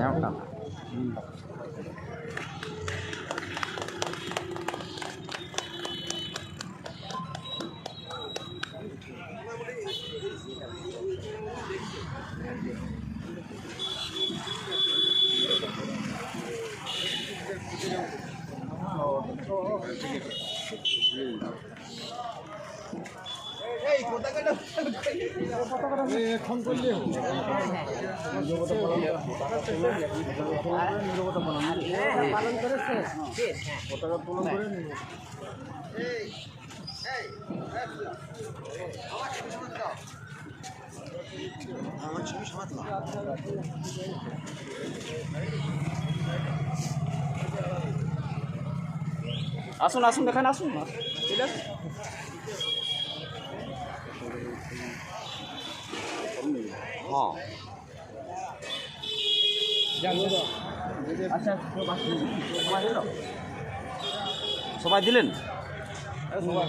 একটা এখন করলে পালন করেছে পতাকা তোলন করে আসুন আসুন এখানে আসুন ঠিক আছে হ্যাঁ আচ্ছা সবাই দিলেন সবাই